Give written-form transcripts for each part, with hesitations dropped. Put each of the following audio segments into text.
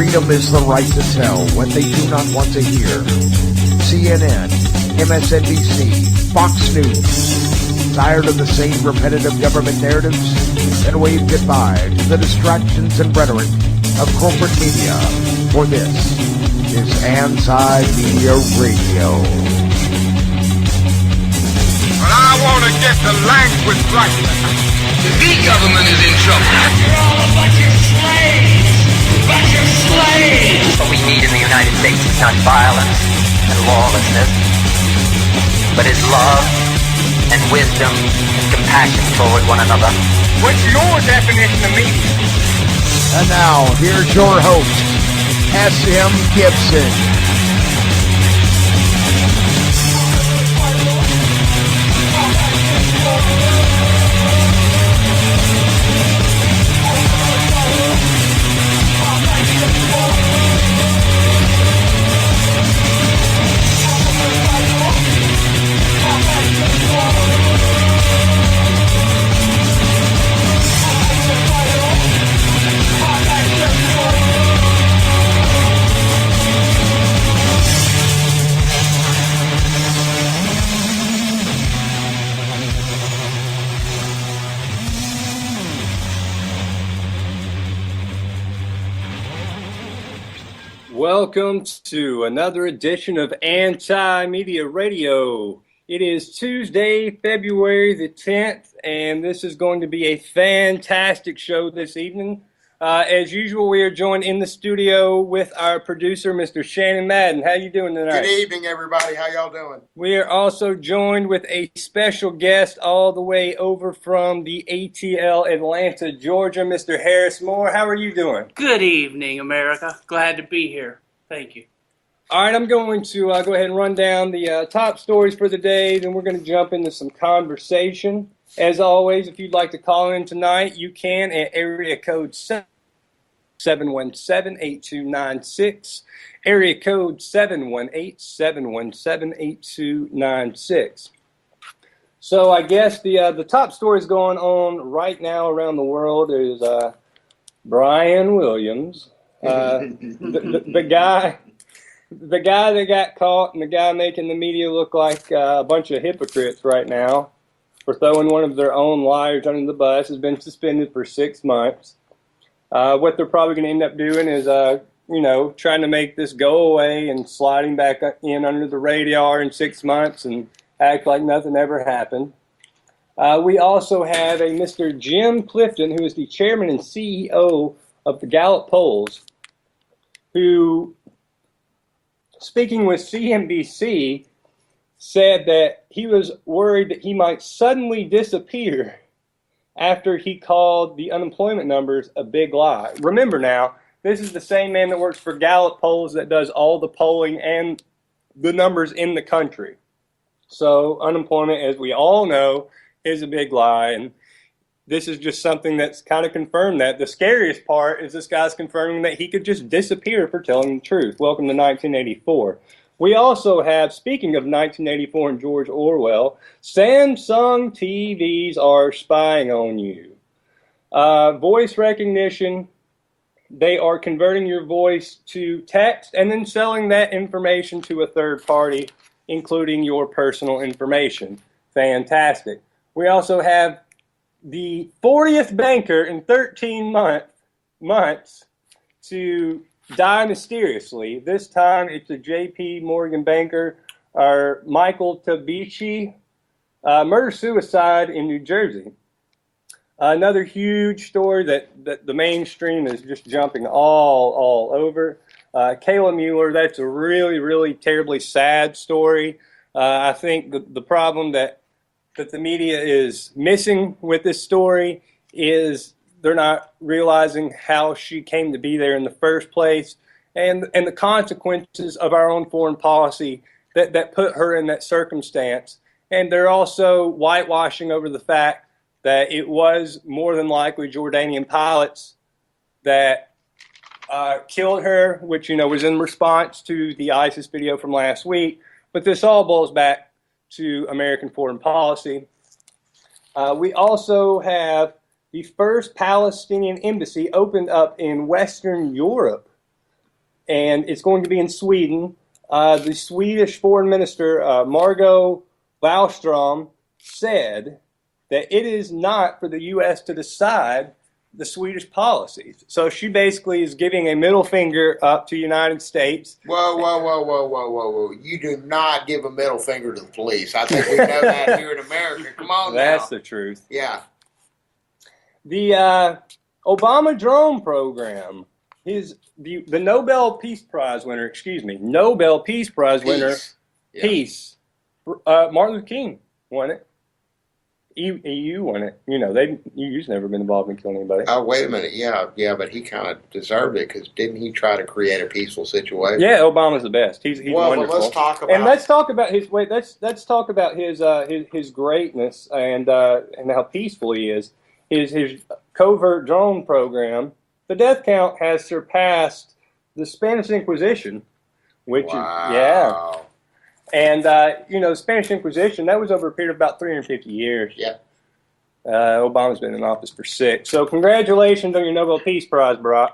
Freedom is the right to tell what they do not want to hear. CNN, MSNBC, Fox News. Tired of the same repetitive government narratives? Then wave goodbye to the distractions and rhetoric of corporate media. For this is Anti-Media Radio. But I want to get the language right. The government is in trouble. You're all a bunch of slaves! Bunch of slaves! What we need in the United States is not violence and lawlessness, but is love and wisdom and compassion toward one another. What's your definition of media? And now, here's your host, S.M. Gibson. Welcome to another edition of Anti-Media Radio. It is Tuesday, February the 10th, and this is going to be a fantastic show this evening. As usual, we are joined in the studio with our producer, Mr. Shannon Madden. How you doing tonight? Good evening, everybody. How y'all doing? We are also joined with a special guest all the way over from the ATL Atlanta, Georgia, Mr. Harris Moore. How are you doing? Good evening, America. Glad to be here. Thank you. All right, I'm going to go ahead and run down the top stories for the day. Then we're going to jump into some conversation. As always, if you'd like to call in tonight, you can at area code 717-8296. Area code 718-717-8296. So I guess the top stories going on right now around the world is Brian Williams. The guy that got caught and the guy making the media look like a bunch of hypocrites right now for throwing one of their own liars under the bus has been suspended for 6 months. What they're probably going to end up doing is, trying to make this go away and sliding back in under the radar in 6 months and act like nothing ever happened. We also have a Mr. Jim Clifton, who is the chairman and CEO of the Gallup polls, who, speaking with CNBC, said that he was worried that he might suddenly disappear after he called the unemployment numbers a big lie. Remember now, this is the same man that works for Gallup polls that does all the polling and the numbers in the country. So unemployment, as we all know, is a big lie, and this is just something that's kind of confirmed that. The scariest part is this guy's confirming that he could just disappear for telling the truth. Welcome to 1984. We also have, speaking of 1984 and George Orwell, Samsung TVs are spying on you. Voice recognition, they are converting your voice to text and then selling that information to a third party, including your personal information. Fantastic. We also have the 40th banker in 13 months to die mysteriously. This time it's a J.P. Morgan banker, Michael Tabichi, murder-suicide in New Jersey. Another huge story that the mainstream is just jumping all over. Kayla Mueller, that's a really, really terribly sad story. I think the problem that the media is missing with this story is they're not realizing how she came to be there in the first place and the consequences of our own foreign policy that put her in that circumstance. And they're also whitewashing over the fact that it was more than likely Jordanian pilots that killed her, which, was in response to the ISIS video from last week. But this all boils back to American foreign policy. We also have the first Palestinian embassy opened up in Western Europe. and it's going to be in Sweden. The Swedish Foreign Minister, Margot Wallström, said that it is not for the U.S. to decide the Swedish policies. So she basically is giving a middle finger up to the United States. Whoa. You do not give a middle finger to the police. I think we know that here in America. Come on now. That's the truth. Yeah. The Obama drone program, the Nobel Peace Prize winner, Nobel Peace Prize winner, Yeah. Peace, Martin Luther King won it. EU won it. You know, EU's never been involved in killing anybody. Oh, wait a minute. Yeah, but he kind of deserved it because didn't he try to create a peaceful situation? Yeah, Obama's the best. He's wonderful. Well, let's talk about Let's talk about his greatness and how peaceful he is. His covert drone program. The death count has surpassed the Spanish Inquisition, which is Wow. And, the Spanish Inquisition, that was over a period of about 350 years. Yeah. Obama's been in office for 6. So congratulations on your Nobel Peace Prize, Barack.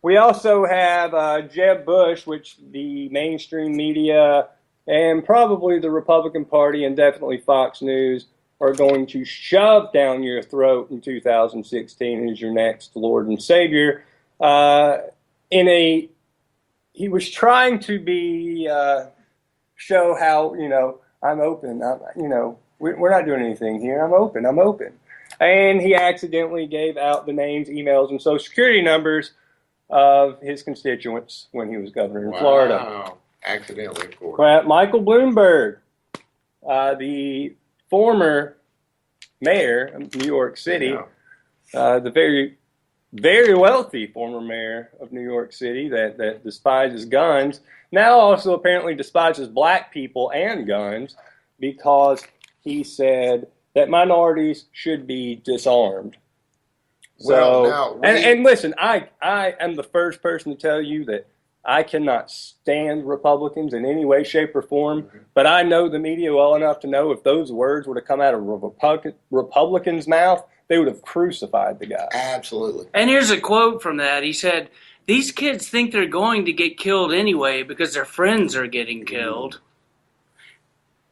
We also have Jeb Bush, which the mainstream media and probably the Republican Party and definitely Fox News are going to shove down your throat in 2016 as your next Lord and Savior. He was trying to be... show how, I'm open. We're not doing anything here. I'm open. And he accidentally gave out the names, emails, and social security numbers of his constituents when he was governor in Florida. Wow. Accidentally, of course. Michael Bloomberg, the former mayor of New York City, the very, very wealthy former mayor of New York City that despises guns, now also apparently despises black people and guns because he said that minorities should be disarmed. And listen, I am the first person to tell you that I cannot stand Republicans in any way, shape, or form, but I know the media well enough to know if those words would have come out of a Republican's mouth, they would have crucified the guy. Absolutely. And here's a quote from that. He said, "These kids think they're going to get killed anyway because their friends are getting killed.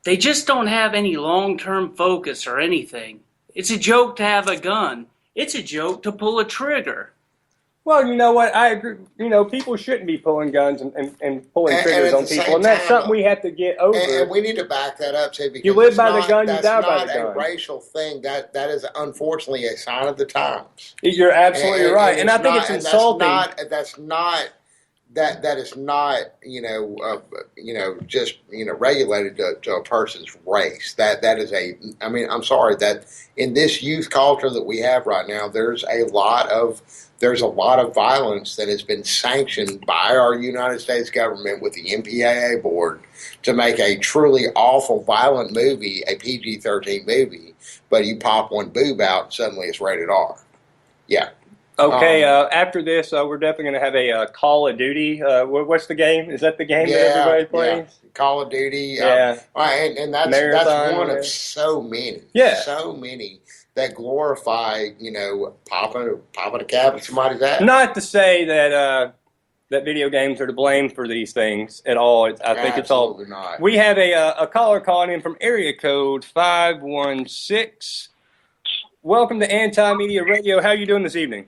They just don't have any long-term focus or anything. It's a joke to have a gun. It's a joke to pull a trigger." Well, you know what? I agree. People shouldn't be pulling guns and pulling triggers on people, and that's something we have to get over. And we need to back that up, too, because you live by the gun, you die by the gun. That's not a racial thing. That is unfortunately a sign of the times. You're absolutely right, and I think it's insulting. That is not just regulated to a person's race. That is I'm sorry that in this youth culture that we have right now, there's a lot of violence that has been sanctioned by our United States government with the MPAA board to make a truly awful, violent movie, a PG-13 movie, but you pop one boob out and suddenly it's rated R. Yeah. Okay, after this, we're definitely going to have a Call of Duty. What's the game? Is that the game that everybody plays? Yeah. Call of Duty. Yeah. And that's Marathon, one of so many. Yeah. So many that glorify, popping a cap at somebody's ass. Not to say that video games are to blame for these things at all. I think it's all. Absolutely not. We have a caller calling in from area code 516. Welcome to Anti-Media Radio. How are you doing this evening?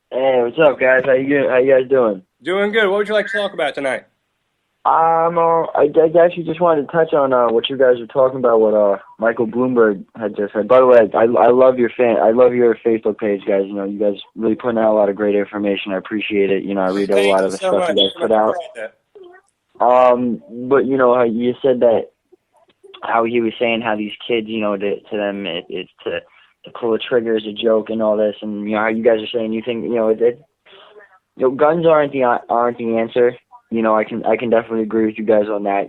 Hey, what's up, guys? How you guys doing? Doing good. What would you like to talk about tonight? I actually just wanted to touch on what you guys were talking about. What Michael Bloomberg had just said. By the way, I love your Facebook page, guys. You guys really putting out a lot of great information. I appreciate it. I read a lot of the stuff you guys put out. But how you said that, how he was saying how these kids, to them it's to pull the trigger is a joke and all this, and how you guys are saying you think guns aren't the answer. I can definitely agree with you guys on that.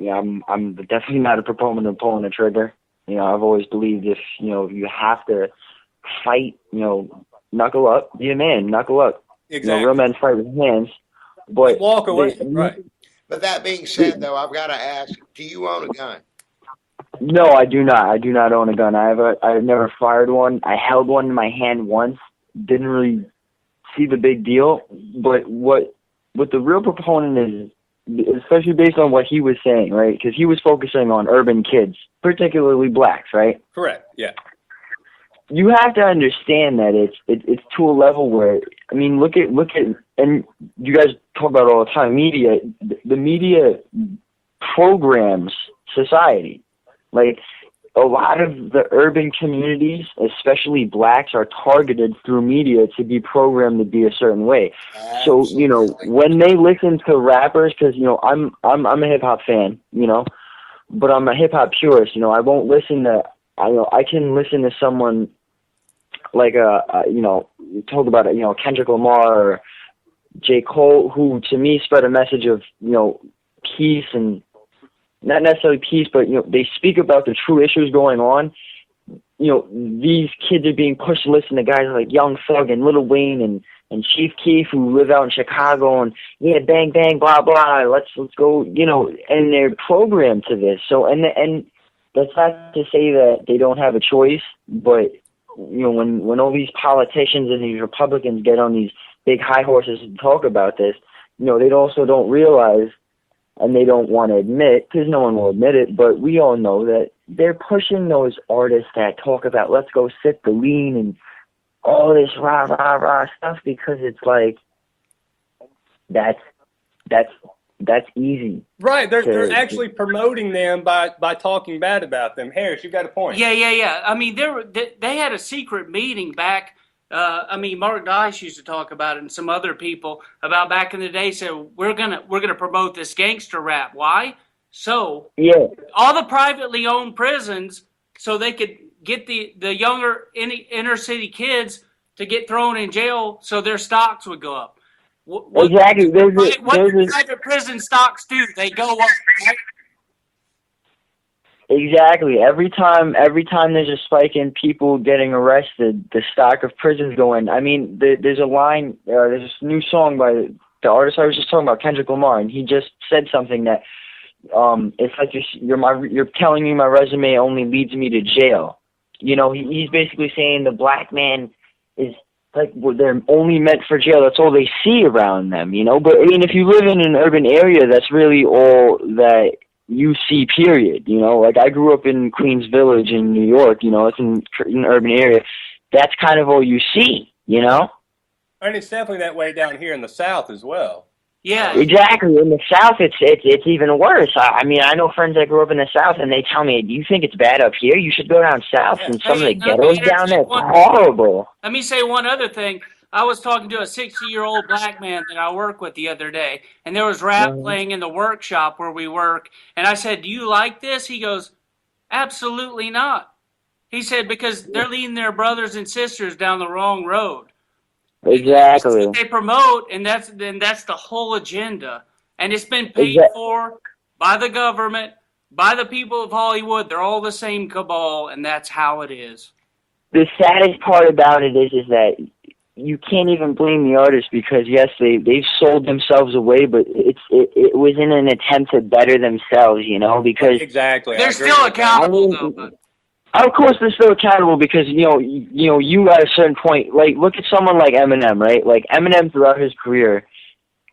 I'm definitely not a proponent of pulling the trigger. I've always believed if you have to fight, knuckle up, be a man, knuckle up. Exactly. Real men fight with hands. But walk away. Right. But that being said, though, I've got to ask: do you own a gun? No, I do not. I do not own a gun. I've never fired one. I held one in my hand once. Didn't really see the big deal. But what what the real proponent is, especially based on what he was saying, right? Because he was focusing on urban kids, particularly blacks, right? Correct. Yeah. You have to understand that it's to a level where, I mean, look at, and you guys talk about it all the time. Media, the media programs society. Like, a lot of the urban communities, especially blacks, are targeted through media to be programmed to be a certain way. Absolutely. So, you know, when they listen to rappers, because, you know, I'm a hip hop fan, you know, but I'm a hip hop purist. You know, I won't listen to, I can listen to someone like you know, talk about it, you know, Kendrick Lamar or J. Cole, who to me spread a message of, you know, peace, and not necessarily peace, but, you know, they speak about the true issues going on. You know, these kids are being pushed to listen to guys like Young Thug and Lil Wayne and Chief Keef, who live out in Chicago, and yeah, bang bang, blah blah, let's go, you know, and they're programmed to this. So and that's not to say that they don't have a choice, but you know, when all these politicians and these Republicans get on these big high horses and talk about this, you know, they also don't realize, and they don't want to admit, because no one will admit it, but we all know that they're pushing those artists that talk about let's go sip the lean and all this rah rah rah stuff, because it's like that's easy. Right. They're actually promoting them by talking bad about them. Harris, you got a point. Yeah. I mean, they had a secret meeting back. I mean, Mark Dice used to talk about it, and some other people about back in the day said we're gonna promote this gangster rap. Why? So yeah, all the privately owned prisons, so they could get the younger inner city kids to get thrown in jail, so their stocks would go up. Exactly. What do private prison stocks do? They go up. Right? Exactly. Every time there's a spike in people getting arrested, the stock of prisons go in. I mean, there's a line, there's this new song by the artist I was just talking about, Kendrick Lamar, and he just said something that, it's like you're telling me my resume only leads me to jail. You know, he's basically saying the black man is like, they're only meant for jail. That's all they see around them, you know. But I mean, if you live in an urban area, that's really all that you see, period. You know, like I grew up in Queens Village in New York, you know, it's in an urban area. That's kind of all you see, you know? And it's definitely that way down here in the South as well. Yeah. Exactly. In the South, it's even worse. I mean, I know friends that grew up in the South, and they tell me, do you think it's bad up here? You should go down South, and some of the ghettos down there, it's horrible. Let me say one other thing. I was talking to a 60-year-old black man that I work with the other day, and there was rap playing in the workshop where we work, and I said, do you like this? He goes, absolutely not. He said, because they're leading their brothers and sisters down the wrong road. Exactly. They promote, and that's the whole agenda. And it's been paid for by the government, by the people of Hollywood. They're all the same cabal, and that's how it is. The saddest part about it is that you can't even blame the artists, because yes, they've sold themselves away, but it was in an attempt to better themselves, you know, because exactly they're still accountable though. But of course, they're still accountable, because you at a certain point, like look at someone like Eminem, right? Like Eminem throughout his career,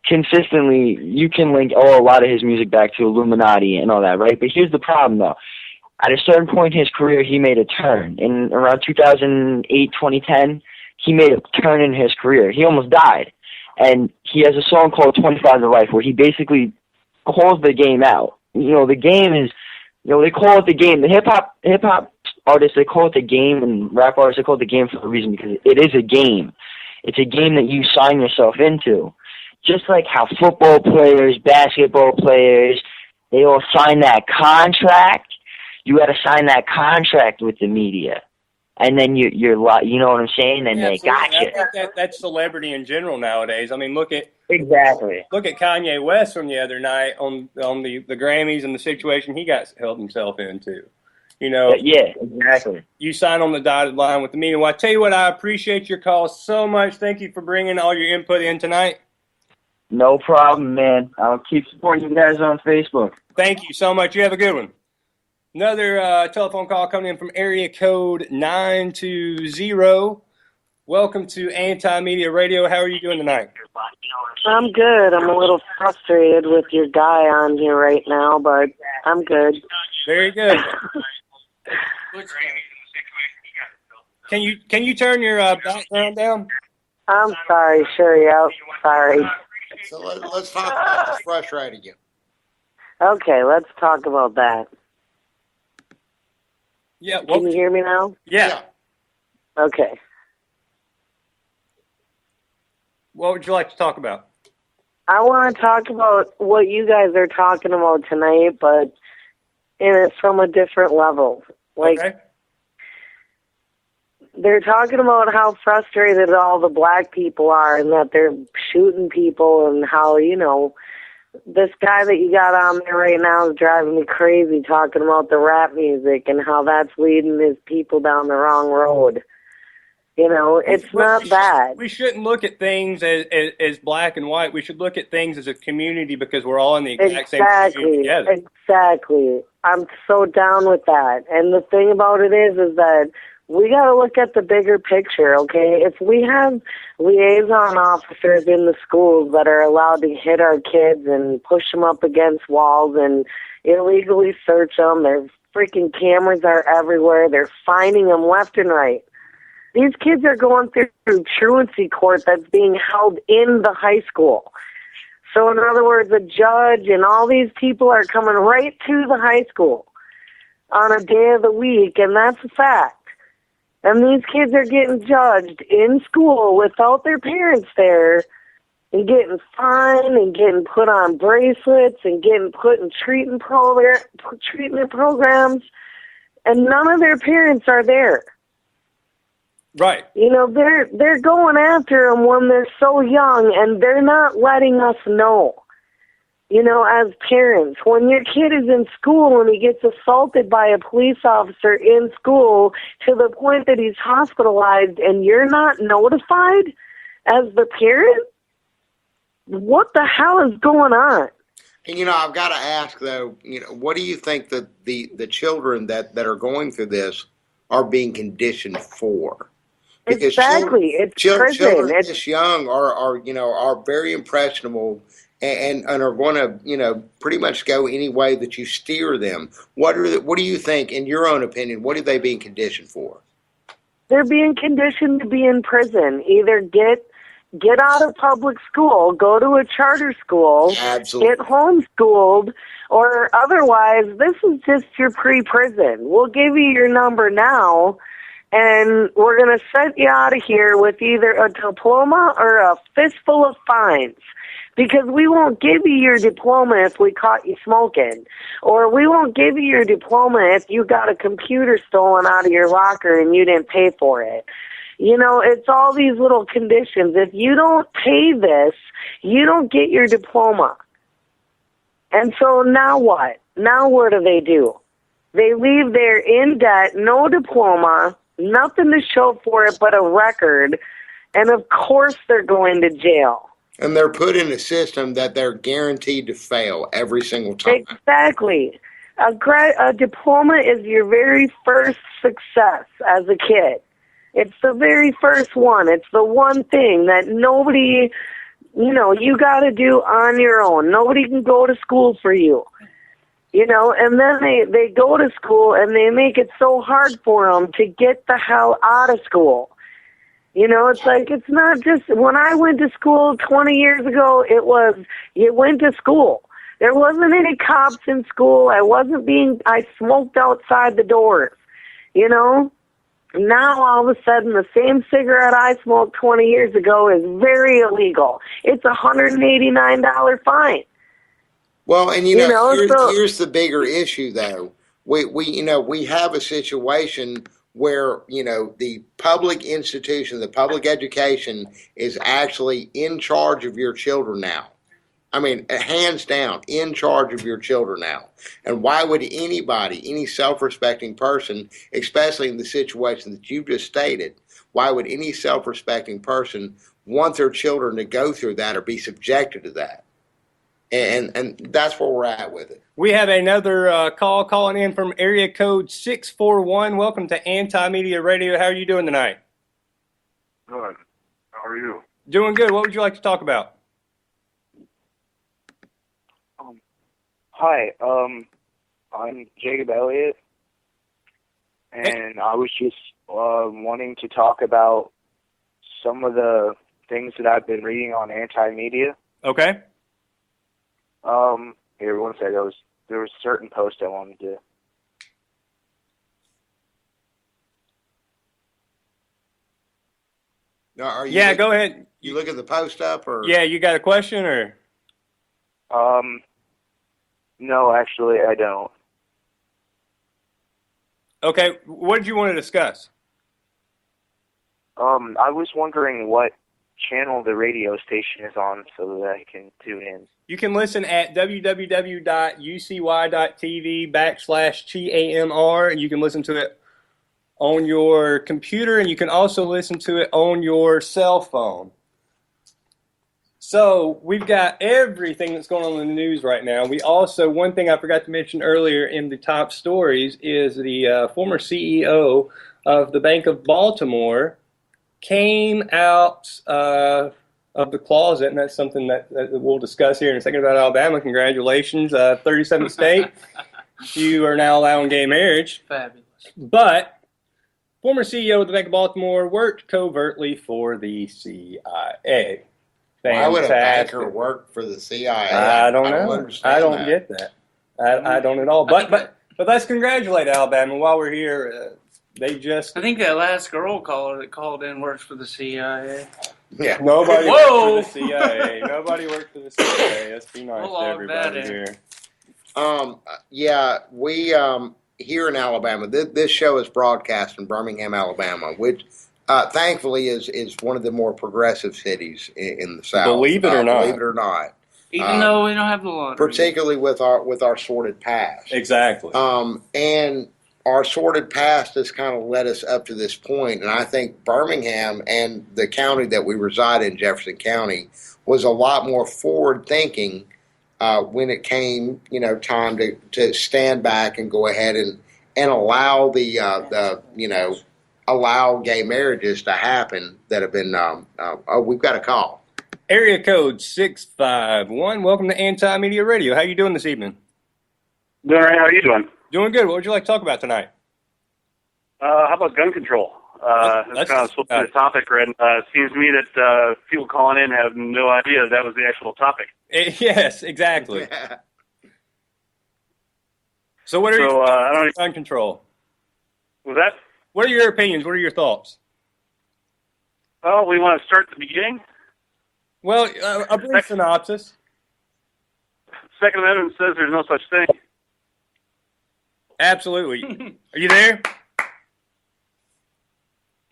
consistently you can link a lot of his music back to Illuminati and all that, right? But here's the problem, though. At a certain point in his career, he made a turn. In around 2008, 2010, he made a turn in his career. He almost died. And he has a song called 25 to Life, where he basically calls the game out. You know, the game is, you know, they call it the game. The hip-hop artists, they call it the game, and rap artists, they call it the game for a reason, because it is a game. It's a game that you sign yourself into. Just like how football players, basketball players, they all sign that contract. You got to sign that contract with the media, and then you're you know what I'm saying? And they got you. I think that's celebrity in general nowadays. I mean, look at Kanye West from the other night on the Grammys and the situation he got held himself into. You know, yeah, exactly. You sign on the dotted line with the media. Well, I tell you what, I appreciate your call so much. Thank you for bringing all your input in tonight. No problem, man. I'll keep supporting you guys on Facebook. Thank you so much. You have a good one. Another telephone call coming in from area code 920. Welcome to Anti-Media Radio. How are you doing tonight? I'm good. I'm a little frustrated with your guy on here right now, but I'm good. Very good. Can you turn your background down? I'm sorry, sure, yeah. Sorry. So let's talk about what's frustrating you. Okay, let's talk about that. Yeah. Can you hear me now? Yeah. Okay. What would you like to talk about? I want to talk about what you guys are talking about tonight, but from a different level. Like, okay. They're talking about how frustrated all the black people are and that they're shooting people and how, this guy that you got on there right now is driving me crazy talking about the rap music and how that's leading his people down the wrong road. It's not bad. We shouldn't look at things as black and white. We should look at things as a community because we're all in the exact same community together. Exactly. I'm so down with that. And the thing about it is that we got to look at the bigger picture, okay? If we have liaison officers in the schools that are allowed to hit our kids and push them up against walls and illegally search them, their freaking cameras are everywhere. They're finding them left and right. These kids are going through truancy court that's being held in the high school. So in other words, a judge and all these people are coming right to the high school on a day of the week, and that's a fact. And these kids are getting judged in school without their parents there and getting fined and getting put on bracelets and getting put in treatment programs, and none of their parents are there. Right. They're going after them when they're so young, and they're not letting us know. As parents, when your kid is in school and he gets assaulted by a police officer in school to the point that he's hospitalized and you're not notified as the parent, what the hell is going on? And I've got to ask though, what do you think that the children that are going through this are being conditioned for? Because exactly, children this young are very impressionable and are going to pretty much go any way that you steer them. What do you think, in your own opinion, what are they being conditioned for? They're being conditioned to be in prison. Either get out of public school, go to a charter school, absolutely, get homeschooled, or otherwise, this is just your pre-prison. We'll give you your number now, and we're going to send you out of here with either a diploma or a fistful of fines. Because we won't give you your diploma if we caught you smoking. Or we won't give you your diploma if you got a computer stolen out of your locker and you didn't pay for it. It's all these little conditions. If you don't pay this, you don't get your diploma. And so now what? Now what do? They leave there in debt, no diploma, nothing to show for it but a record, and of course they're going to jail. And they're put in a system that they're guaranteed to fail every single time. Exactly. A diploma is your very first success as a kid. It's the very first one. It's the one thing that nobody, you got to do on your own. Nobody can go to school for you. And then they go to school and they make it so hard for them to get the hell out of school. It's like, it's not just, when I went to school 20 years ago, it was, you went to school. There wasn't any cops in school. I smoked outside the doors, Now all of a sudden the same cigarette I smoked 20 years ago is very illegal. It's a $189 fine. Well, and here's the bigger issue though. We have a situation where the public institution, the public education is actually in charge of your children now. I mean, hands down, in charge of your children now. And why would anybody, any self-respecting person, especially in the situation that you just stated, why would any self-respecting person want their children to go through that or be subjected to that? And that's where we're at with it. We have another call calling in from area code 641. Welcome to Anti-Media Radio. How are you doing tonight? Good. How are you? Doing good. What would you like to talk about? Hi. I'm Jacob Elliott, and I was just wanting to talk about some of the things that I've been reading on anti-media. Okay. Here, one second. There was a certain post I wanted to. No, are you Yeah, go ahead. You look at the post up, or Yeah, you got a question, or? No, actually, I don't. Okay, what did you want to discuss? I was wondering what channel the radio station is on so that I can tune in. You can listen at www.ucy.tv/TAMR, and you can listen to it on your computer, and you can also listen to it on your cell phone. So we've got everything that's going on in the news right now. We also, one thing I forgot to mention earlier in the top stories is the former CEO of the Bank of Baltimore came out of the closet, and that's something that we'll discuss here in a second about Alabama. Congratulations, 37th state. You are now allowing gay marriage. Fabulous. But former CEO of the Bank of Baltimore worked covertly for the CIA. why would a Fantastic. banker work for the CIA? I don't know. understand I don't that. get that. I don't at all. But let's congratulate Alabama while we're here. They just I think that last girl caller that called in works for the CIA. Yeah. nobody Whoa! works for the CIA. Nobody works for the CIA. Let's be nice We'll to log everybody that in. here. Yeah, we here in Alabama. This show is broadcast in Birmingham, Alabama, which thankfully is one of the more progressive cities in the South. Believe it or not. Believe it or not. Even though we don't have the lottery. Particularly with our sordid past. Exactly. And our sordid past has kind of led us up to this point, and I think Birmingham and the county that we reside in, Jefferson County, was a lot more forward-thinking when it came, time to stand back and go ahead and allow allow gay marriages to happen that have been. We've got a call. Area code 651. Welcome to Anti-Media Radio. How you doing this evening? Doing all right. How are you doing? Doing good. What would you like to talk about tonight? How about gun control? That's kind of supposed to be the topic, and it seems to me that people calling in have no idea that was the actual topic. Yes, exactly. So what are your gun control? Was that? What are your opinions? What are your thoughts? Well, we want to start at the beginning. Well, a brief synopsis. Second Amendment says there's no such thing. Absolutely. Are you there?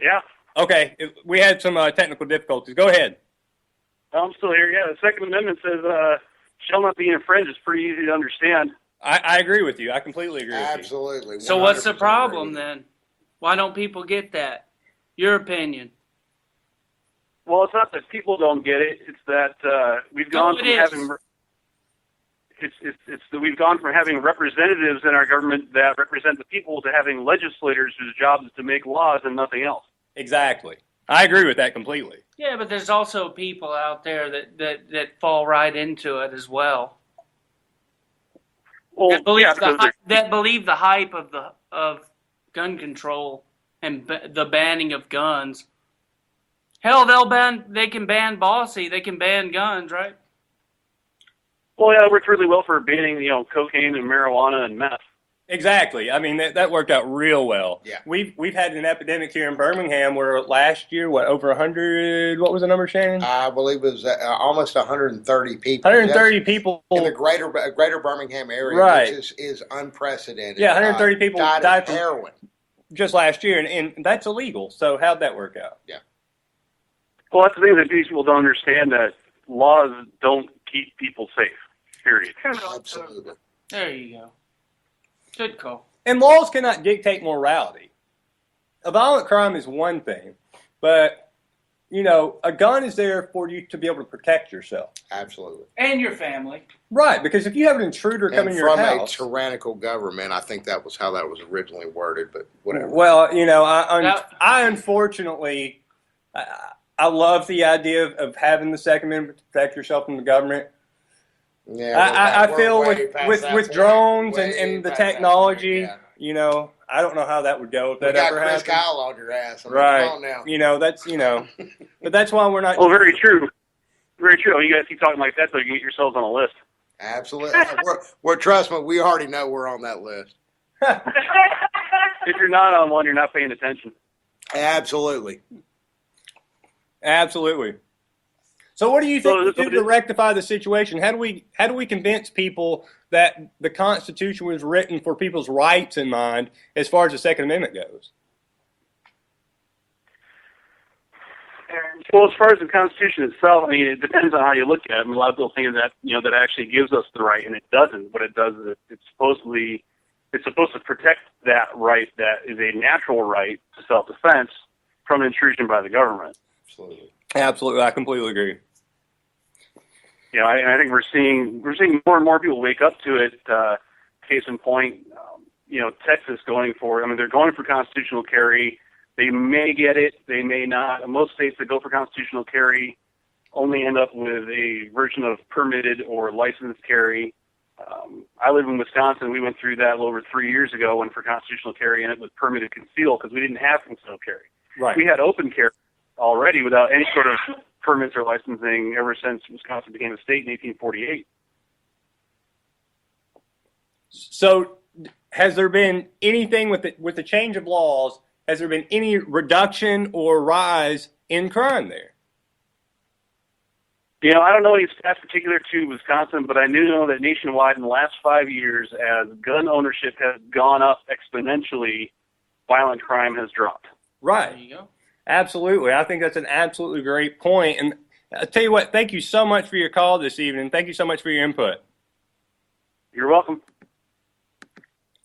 Yeah. Okay. We had some technical difficulties. Go ahead. I'm still here. Yeah, the Second Amendment says shall not be infringed. It's pretty easy to understand. I agree with you. I completely agree with you. Absolutely. So what's the problem then? Why don't people get that? Your opinion. Well, it's not that people don't get it. It's that we've gone from having. It's that we've gone from having representatives in our government that represent the people to having legislators whose job is to make laws and nothing else. Exactly. I agree with that completely. Yeah, but there's also people out there that fall right into it as well. Well, that believe the hype of gun control and the banning of guns. Hell, they can ban Bossy, they can ban guns, right? Well, yeah, it worked really well for banning, cocaine and marijuana and meth. Exactly. I mean, that worked out real well. Yeah. We've had an epidemic here in Birmingham where last year, over 100, what was the number, Shannon? I believe it was almost 130 people. 130 people. In the greater Birmingham area, right. Which is unprecedented. Yeah, 130 people died from heroin. Just last year, and that's illegal. So how'd that work out? Yeah. Well, that's the thing that these people don't understand, that laws don't keep people safe, period. Absolutely. There you go. Good call. And laws cannot dictate morality. A violent crime is one thing, but, a gun is there for you to be able to protect yourself. Absolutely. And your family. Right, because if you have an intruder come in your house. From a tyrannical government, I think that was how that was originally worded, but whatever. Well, I unfortunately I love the idea of having the Second Amendment to protect yourself from the government. Yeah, I feel with drones and the technology, point, you know, I don't know how that would go if we that got ever Chris happened. Kyle on your ass. Right. Come on now. You know, that's, you know, but that's why we're not. Well, very true. Very true. You guys keep talking like that, so you get yourselves on a list. Absolutely. we're trust me, we already know we're on that list. If you're not on one, you're not paying attention. Absolutely. Absolutely. So what do you think we do to rectify the situation? How do we convince people that the Constitution was written for people's rights in mind as far as the Second Amendment goes? Well, as far as the Constitution itself, I mean, it depends on how you look at it. I mean, a lot of people think that, you know, that actually gives us the right, and it doesn't. What it does is it's supposed to protect that right that is a natural right to self-defense from intrusion by the government. Absolutely. Absolutely, I completely agree. You know, I think we're seeing more and more people wake up to it. Case in point, you know, Texas going for. I mean, they're going for constitutional carry. They may get it, they may not. Most states that go for constitutional carry only end up with a version of permitted or licensed carry. I live in Wisconsin. We went through that a little over 3 years ago, went for constitutional carry, and it was permitted conceal because we didn't have concealed carry. Right. We had open carry already without any sort of permits or licensing ever since Wisconsin became a state in 1848. So, has there been anything with the change of laws? Has there been any reduction or rise in crime there? You know, I don't know any stats particular to Wisconsin, but I do know that nationwide in the last 5 years, as gun ownership has gone up exponentially, violent crime has dropped. Right. There you go. Absolutely. I think that's an absolutely great point. And I'll tell you what, thank you so much for your call this evening. Thank you so much for your input. You're welcome.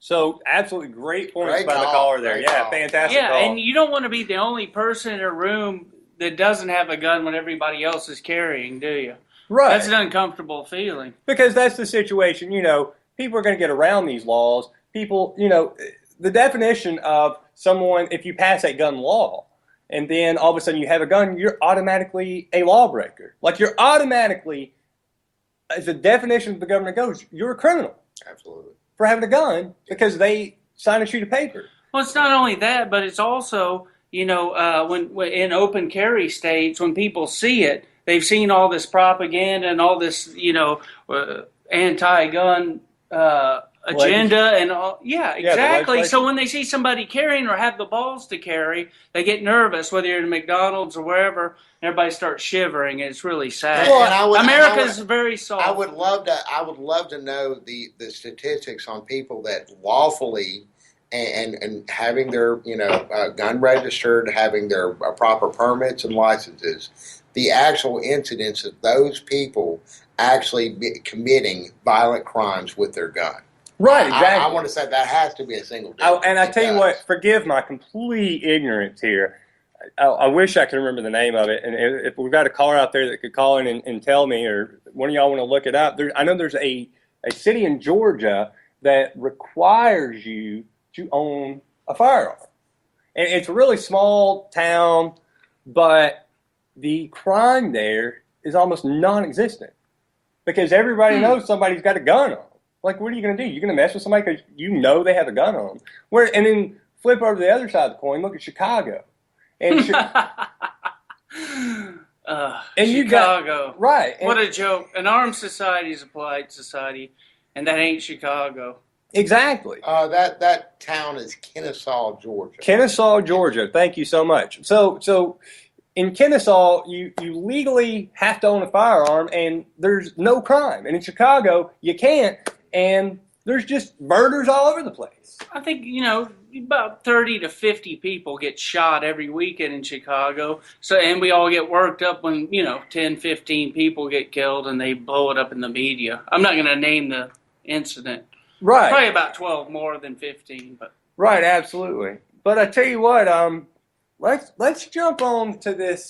So, absolutely great points Great by the call. caller there. Great Yeah, call. fantastic call. Yeah, and you don't want to be the only person in a room that doesn't have a gun when everybody else is carrying, do you? Right. That's an uncomfortable feeling. Because that's the situation, you know, people are going to get around these laws. People, you know, the definition of someone, if you pass a gun law, and then all of a sudden you have a gun, you're automatically a lawbreaker. Like you're automatically, as the definition of the government goes, you're a criminal. Absolutely. For having a gun because they sign a sheet of paper. Well, it's not only that, but it's also, you know, when in open carry states, when people see it, they've seen all this propaganda and all this, you know, anti-gun agenda and all. Yeah, exactly. So when they see somebody carrying or have the balls to carry, they get nervous, whether you're in McDonald's or wherever. Everybody starts shivering. And it's really sad. Well, America's very soft. I would love to know the statistics on people that lawfully and having their, you know, gun registered, having their proper permits and licenses, the actual incidence of those people actually committing violent cries with their gun. Right, exactly. I want to say that has to be a single digit. And I tell you what, forgive my complete ignorance here. I wish I could remember the name of it. And if we've got a caller out there that could call in and tell me, or one of y'all want to look it up, I know there's a city in Georgia that requires you to own a firearm. And it's a really small town, but the crime there is almost non-existent because everybody knows somebody's got a gun on. Like, what are you going to do? You're going to mess with somebody because you know they have a gun on them. And then flip over to the other side of the coin, look at Chicago. And and Chicago. Right. What a joke. An armed society is a polite society, and that ain't Chicago. Exactly. That town is Kennesaw, Georgia. Kennesaw, Georgia. Thank you so much. So in Kennesaw, you legally have to own a firearm, and there's no crime. And in Chicago, you can't, and there's just murders all over the place. I think, you know, about 30 to 50 people get shot every weekend in Chicago. And we all get worked up when, you know, 10, 15 people get killed and they blow it up in the media. I'm not going to name the incident. Right. Probably about 12 more than 15. But right, absolutely. But I tell you what, let's jump on to this.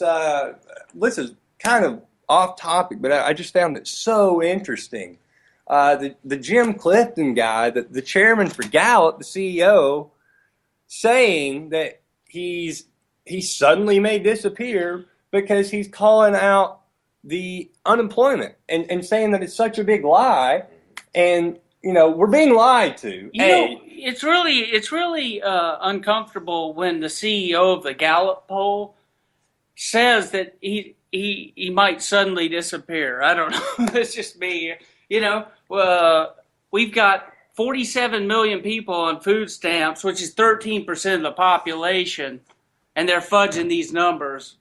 This is kind of off topic, but I just found it so interesting. The Jim Clifton guy, the chairman for Gallup, the CEO, saying that he's he suddenly may disappear because he's calling out the unemployment and saying that it's such a big lie, and we're being lied to. It's really uncomfortable when the CEO of the Gallup poll says that he might suddenly disappear. I don't know. That's just me. We've got 47 million people on food stamps, which is 13% of the population, and they're fudging these numbers.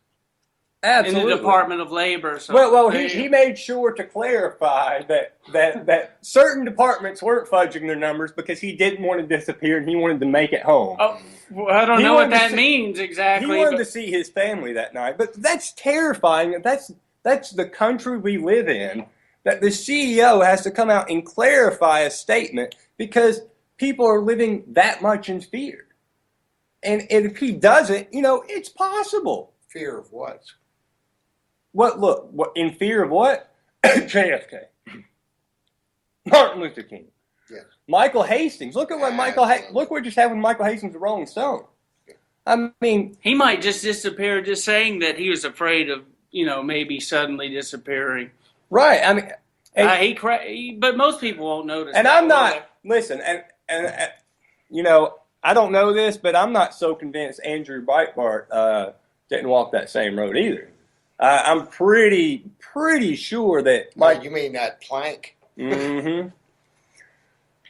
Absolutely. In the Department of Labor. So well, he made sure to clarify that certain departments weren't fudging their numbers because he didn't want to disappear and he wanted to make it home. Oh, well, I don't know what that means exactly. He wanted to see his family that night, but that's terrifying. That's the country we live in. That the CEO has to come out and clarify a statement because people are living that much in fear. And if he doesn't, it's possible. Fear of what? What in fear of what? JFK. Martin Luther King. Yes. Michael Hastings. Look at what look what just happened with Michael Hastings the Rolling Stone. I mean, he might just disappear just saying that he was afraid of, maybe suddenly disappearing. Right. I mean, but most people won't notice. And I'm not listen, and I don't know this, but I'm not so convinced Andrew Breitbart didn't walk that same road either. I'm pretty sure that. You mean that plank? Mm-hmm.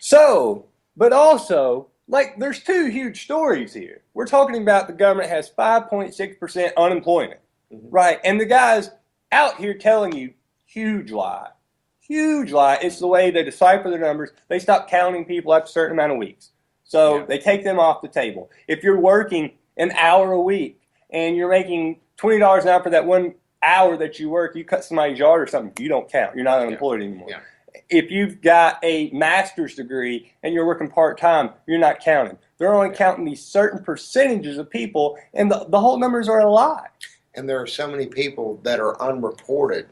So, but also, there's two huge stories here. We're talking about the government has 5.6% unemployment, right? And the guy's out here telling you, huge lie. Huge lie. It's the way they decipher their numbers. They stop counting people after a certain amount of weeks. So they take them off the table. If you're working an hour a week and you're making $20 an hour for that 1 hour that you work, you cut somebody's yard or something, you don't count. You're not unemployed anymore. Yeah. If you've got a master's degree and you're working part-time, you're not counting. They're only counting these certain percentages of people, and the whole numbers are a lie. And there are so many people that are unreported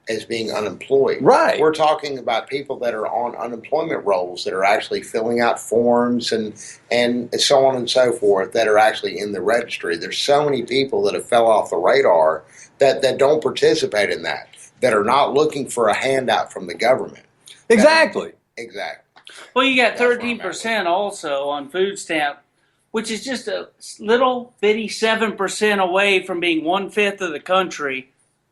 as being unemployed. Right. We're talking about people that are on unemployment rolls that are actually filling out forms and so on and so forth that are actually in the registry. There's so many people that have fell off the radar that don't participate in that are not looking for a handout from the government. Exactly. Exactly. Well, you got 13% also on food stamp, which is just a little bitty 7% away from being 1/5 of the country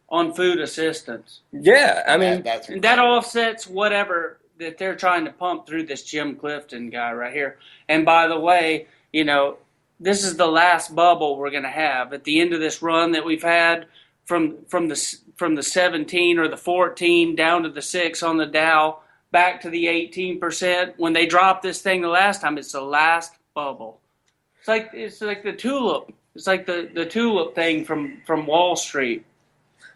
on food assistance. Yeah, I mean, that offsets whatever that they're trying to pump through this Jim Clifton guy right here. And by the way, this is the last bubble we're going to have at the end of this run that we've had from the 17 or the 14 down to the 6 on the Dow back to the 18%. When they dropped this thing the last time, it's the last bubble. It's like the tulip. It's like the tulip thing from Wall Street.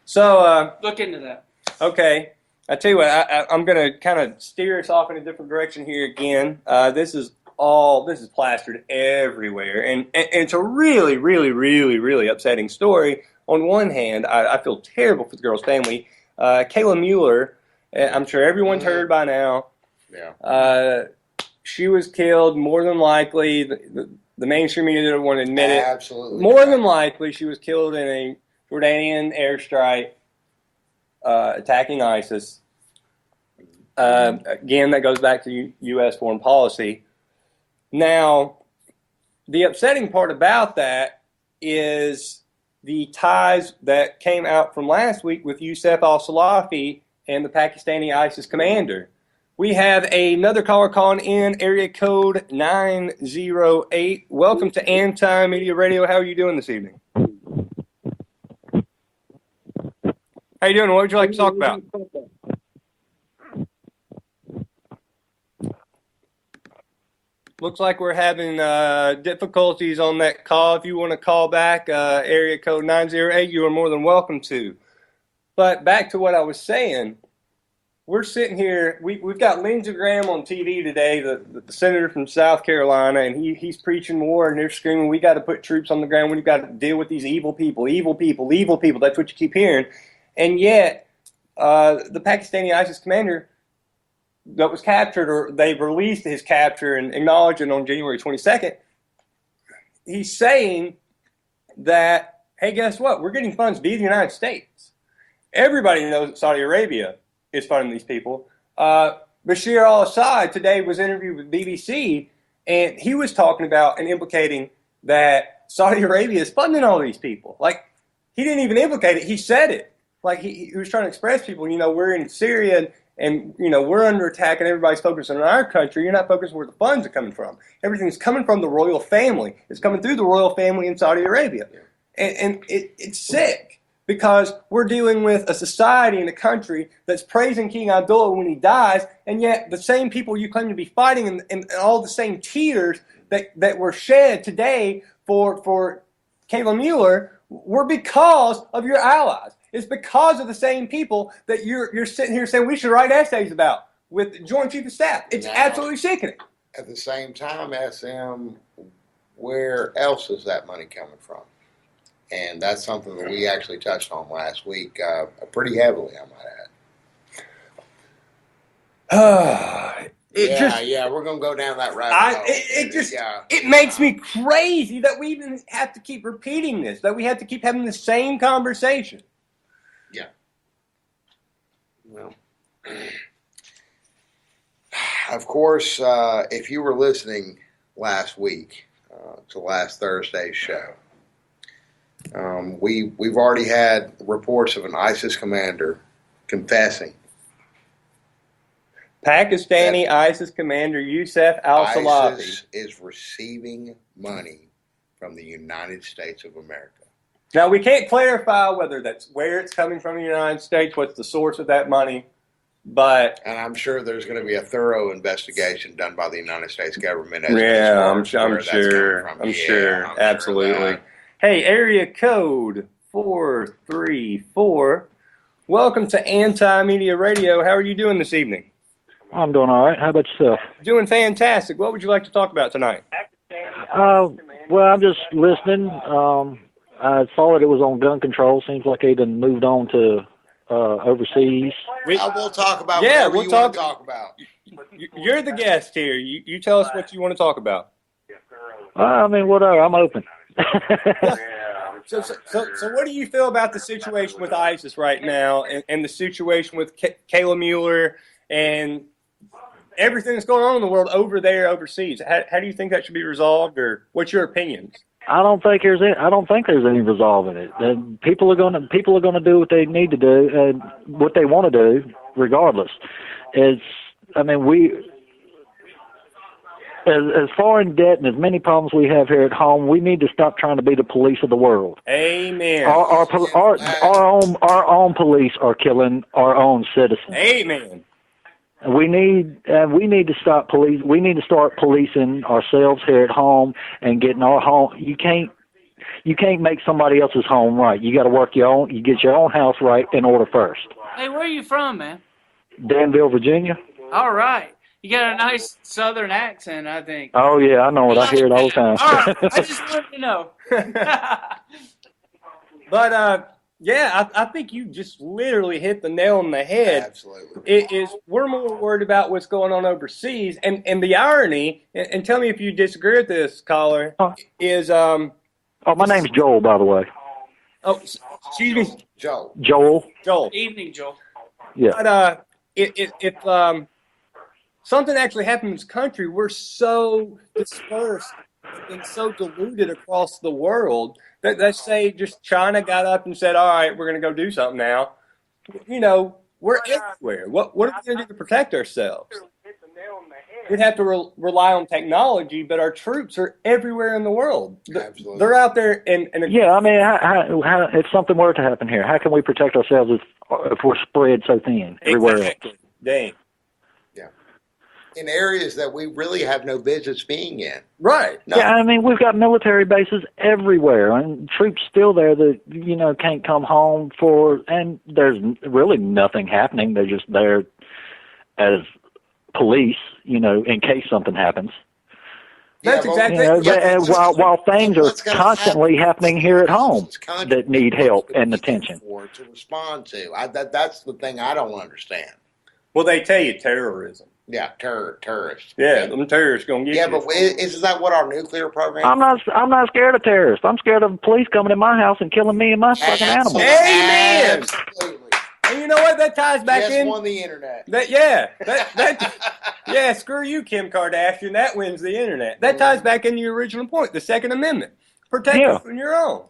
So look into that. Okay, I tell you what, I'm going to kind of steer us off in a different direction here again. This is plastered everywhere, and it's a really, really, really, really upsetting story. On one hand, I feel terrible for the girl's family. Kayla Mueller, I'm sure everyone's heard by now. Yeah. She was killed, more than likely. The mainstream media didn't want to admit it. Absolutely. More than likely, she was killed in a Jordanian airstrike attacking ISIS. Again, that goes back to U.S. foreign policy. Now, the upsetting part about that is the ties that came out from last week with Yusuf al-Salafi and the Pakistani ISIS commander. We have another caller calling in, area code 908. Welcome to Anti-Media Radio. How are you doing this evening? How you doing? What would you like to talk about? Looks like we're having difficulties on that call. If you want to call back, area code 908, you are more than welcome to. But back to what I was saying, we're sitting here, we've got Lindsey Graham on TV today, the senator from South Carolina, and he's preaching war, and they're screaming, we got to put troops on the ground, we've got to deal with these evil people, evil people, evil people. That's what you keep hearing. And yet, the Pakistani ISIS commander that was captured, or they released his capture and acknowledged it on January 22nd, he's saying that, hey, guess what? We're getting funds via the United States. Everybody knows that Saudi Arabia is funding these people. Bashir al-Assad today was interviewed with BBC, and he was talking about and implicating that Saudi Arabia is funding all these people. Like, he didn't even implicate it. He said it. Like, he was trying to express people, we're in Syria and we're under attack and everybody's focusing on our country. You're not focusing where the funds are coming from. Everything's coming from the royal family. It's coming through the royal family in Saudi Arabia. And it's sick because we're dealing with a society and a country that's praising King Abdullah when he dies, and yet the same people you claim to be fighting and all the same tears that were shed today for Kayla Mueller were because of your allies. It's because of the same people that you're sitting here saying we should write essays about with Joint Chief of Staff. It's absolutely sickening. At the same time, SM, where else is that money coming from? And that's something that we actually touched on last week, pretty heavily, I might add. We're going to go down that rabbit hole. It makes me crazy that we even have to keep repeating this, that we have to keep having the same conversation. Yeah. Well, of course, if you were listening last week to last Thursday's show, we've already had reports of an ISIS commander confessing. Pakistani ISIS commander Yusuf al-Salafi ISIS is receiving money from the United States of America. Now, we can't clarify whether that's where it's coming from in the United States, what's the source of that money, but... And I'm sure there's going to be a thorough investigation done by the United States government. I'm sure, absolutely. Hey, area code 434. Welcome to Anti-Media Radio. How are you doing this evening? I'm doing all right. How about yourself? Doing fantastic. What would you like to talk about tonight? Well, I'm just listening. I saw that it was on gun control. Seems like they done moved on to overseas. We'll talk about whatever you want to talk about. You're the guest here. You tell us what you want to talk about. I mean, whatever. I'm open. So what do you feel about the situation with ISIS right now and the situation with Kayla Mueller and everything that's going on in the world over there overseas? How do you think that should be resolved, or what's your opinions? I don't think there's any resolving it. People are going to do what they need to do and what they want to do, regardless. As far in debt and as many problems we have here at home, we need to stop trying to be the police of the world. Amen. Our own police are killing our own citizens. Amen. We need to stop police. We need to start policing ourselves here at home and getting our home. You can't make somebody else's home right. You got to work your own. You get your own house right in order first. Hey, where are you from, man? Danville, Virginia. All right. You got a nice southern accent, I think. Oh, yeah, I know it. I hear it all the time. All right. I just wanted to know. But, I think you just literally hit the nail on the head. Absolutely. We're more worried about what's going on overseas. And the irony, and tell me if you disagree with this, caller, is... my name's Joel, by the way. Oh, excuse me. Joel. Evening, Joel. Yeah. But if something actually happened in this country, we're so dispersed and so diluted across the world that, let's say, just China got up and said, all right, we're going to go do something now. We're everywhere. What are we going to do to protect ourselves? We'd have to rely on technology, but our troops are everywhere in the world. Absolutely. They're out there. Yeah, I mean, how, if something were to happen here, how can we protect ourselves if we're spread so thin everywhere else? Dang. Yeah. In areas that we really have no business being in. Right. No. Yeah, I mean, we've got military bases everywhere, and troops still there that, can't come home and there's really nothing happening. They're just there as police, in case something happens. That's exactly. While things are constantly happening here at home that need help and attention to respond to. That's the thing I don't understand. Well, they tell you terrorism. Yeah, terrorists. Yeah, them terrorists gonna get you. Yeah, but isn't that what our nuclear program? I'm not scared of terrorists. I'm scared of police coming in my house and killing me and my fucking animals. Amen. Absolutely. And you know what? That ties back Just in. won the internet. Yeah, screw you, Kim Kardashian. That wins the internet. That ties back into your original point, the Second Amendment. Protect it from your own.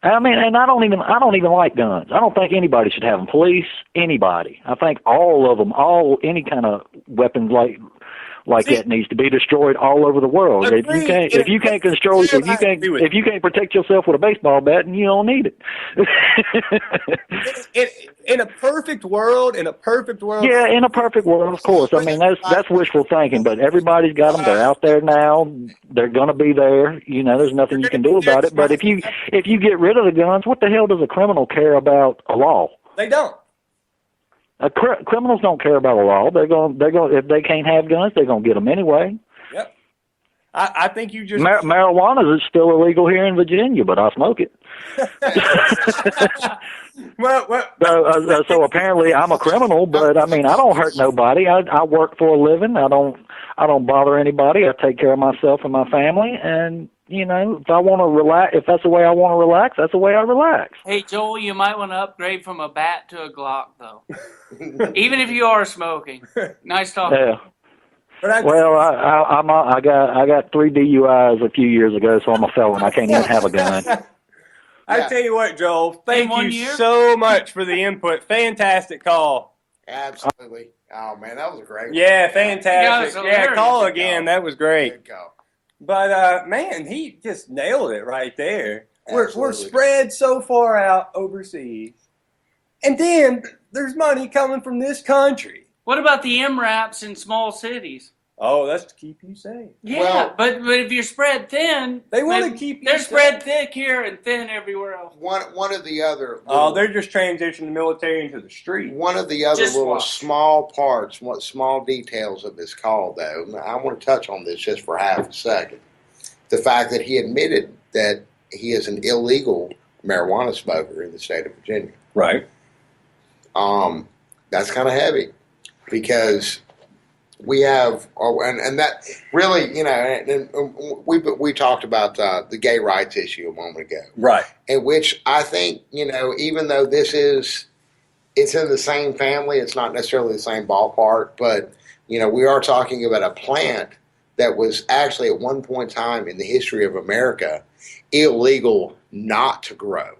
I mean, and I don't even like guns. I don't think anybody should have them. Police, anybody. I think all of them, any kind of weapons like that needs to be destroyed all over the world. If you can't protect yourself with a baseball bat, and you don't need it. In a perfect world. Yeah, in a perfect world, of course. I mean, that's wishful thinking, but everybody's got them. They're out there now. They're going to be there. There's nothing you can do about it. But if you get rid of the guns, what the hell does a criminal care about a law? They don't. Criminals don't care about a law. They're going. If they can't have guns, they're going to get them anyway. Yep. I think you just marijuana is still illegal here in Virginia, but I smoke it. So apparently I'm a criminal, but I mean I don't hurt nobody. I work for a living. I don't bother anybody. I take care of myself and my family, and if I want to relax, if that's the way I want to relax, that's the way I relax. Hey Joel, you might want to upgrade from a bat to a Glock though. Even if you are smoking. Nice talking. Yeah. Well, I got 3 DUIs a few years ago, so I'm a felon. I can't even have a gun. I tell you what, Joel, thank you so much for the input. Fantastic call. Absolutely. Oh man, that was great. Yeah, fantastic. Yeah, call again. That was great. Good call. But man, he just nailed it right there. We're spread so far out overseas, and then there's money coming from this country. What about the MRAPs in small cities? Oh, that's to keep you safe. Yeah, but if you're spread thin, they want to keep you They're safe. spread thick here and thin everywhere else. One of the other. They're just transitioning the military into the street. One of the other small parts, small details of this call, though, I want to touch on this just for half a second. The fact that he admitted that he is an illegal marijuana smoker in the state of Virginia. Right. That's kind of heavy because we have, and that really, we talked about the gay rights issue a moment ago. Right. In which I think, even though it's in the same family, it's not necessarily the same ballpark, but, we are talking about a plant that was actually at one point in time in the history of America illegal not to grow.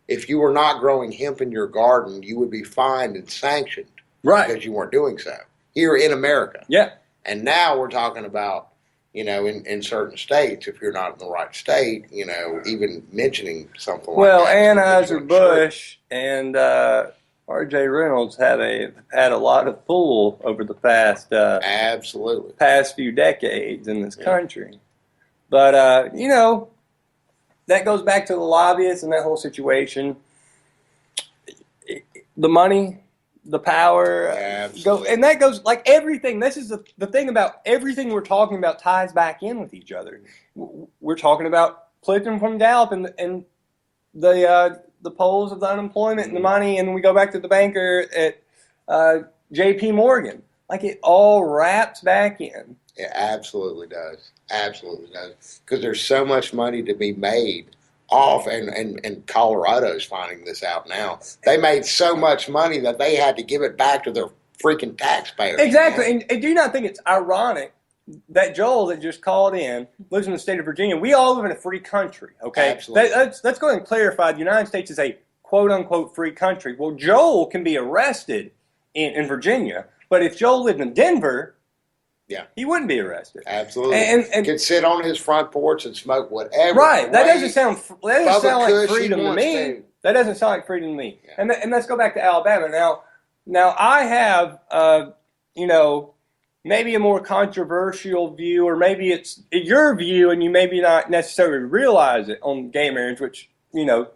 If you were not growing hemp in your garden, you would be fined and sanctioned because you weren't doing so here in America. Yeah. And now we're talking about, in certain states, if you're not in the right state, even mentioning something like that. Well, Anheuser-Busch and R.J. Reynolds had a lot of pull over the past few decades in this country. But that goes back to the lobbyists and that whole situation. The money, the power, and that goes like everything. This is the thing about everything we're talking about ties back in with each other. We're talking about Plimpton from Gallup and the polls of the unemployment and the money, and we go back to the banker at J.P. Morgan. Like it all wraps back in. It absolutely does. Absolutely does. Because there's so much money to be made off, and Colorado's finding this out now. They made so much money that they had to give it back to their freaking taxpayers. Exactly. And do you not think it's ironic that Joel that just called in lives in the state of Virginia? We all live in a free country, okay? Absolutely. Let's go ahead and clarify. The United States is a quote-unquote free country. Well, Joel can be arrested in Virginia, but if Joel lived in Denver, he wouldn't be arrested. Absolutely. And could sit on his front porch and smoke whatever. Right. That doesn't sound like freedom to me. To. That doesn't sound like freedom to me. Yeah. And let's go back to Alabama. Now I have, maybe a more controversial view, or maybe it's your view and you maybe not necessarily realize it on gay marriage, which,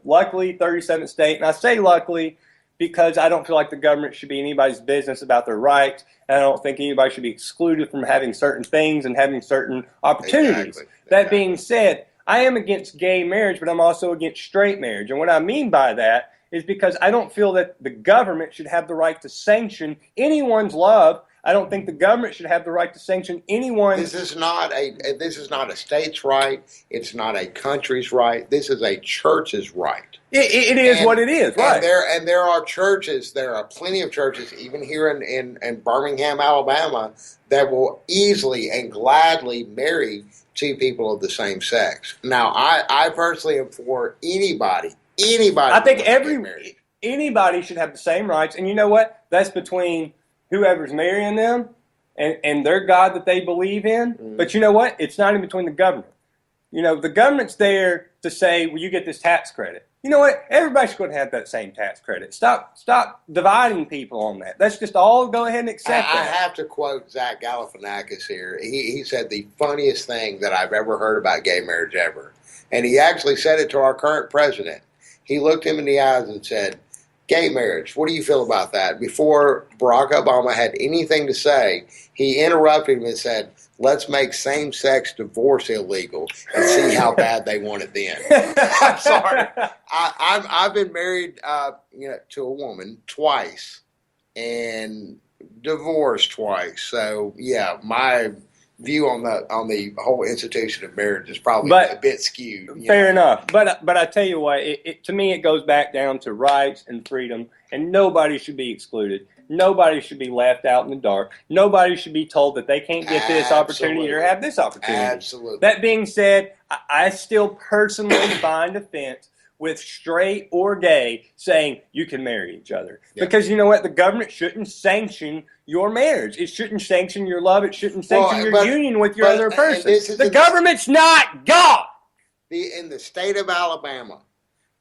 luckily 37th state, and I say luckily because I don't feel like the government should be anybody's business about their rights, and I don't think anybody should be excluded from having certain things and having certain opportunities. Exactly. That being said, I am against gay marriage, but I'm also against straight marriage. And what I mean by that is because I don't feel that the government should have the right to sanction anyone's love. I don't think the government should have the right to sanction anyone. This is not a state's right. It's not a country's right. This is a church's right. It is what it is, right? And there are churches. There are plenty of churches, even here in Birmingham, Alabama, that will easily and gladly marry two people of the same sex. Now, I personally am for anybody. I think anybody should have the same rights. And you know what? That's between whoever's marrying them and their God that they believe in. Mm-hmm. But you know what? It's not in between the government. You know, the government's there to say, well, you get this tax credit. You know what? Everybody's going to have that same tax credit. Stop dividing people on that. Let's just all go ahead and accept that. I have to quote Zach Galifianakis here. He said the funniest thing that I've ever heard about gay marriage ever. And he actually said it to our current president. He looked him in the eyes and said, gay marriage, what do you feel about that? Before Barack Obama had anything to say, he interrupted him and said, let's make same-sex divorce illegal and see how bad they want it then. I'm sorry. I've been married to a woman twice and divorced twice. So, yeah, my view on the whole institution of marriage is probably a bit skewed. Fair enough. But I tell you what, to me it goes back down to rights and freedom, and nobody should be excluded. Nobody should be left out in the dark. Nobody should be told that they can't get this opportunity or have this opportunity. Absolutely. That being said, I still personally find offense with straight or gay saying you can marry each other. Yep. Because you know what? The government shouldn't sanction your marriage. It shouldn't sanction your love. It shouldn't sanction your union with your other person. The government's not God. In the state of Alabama,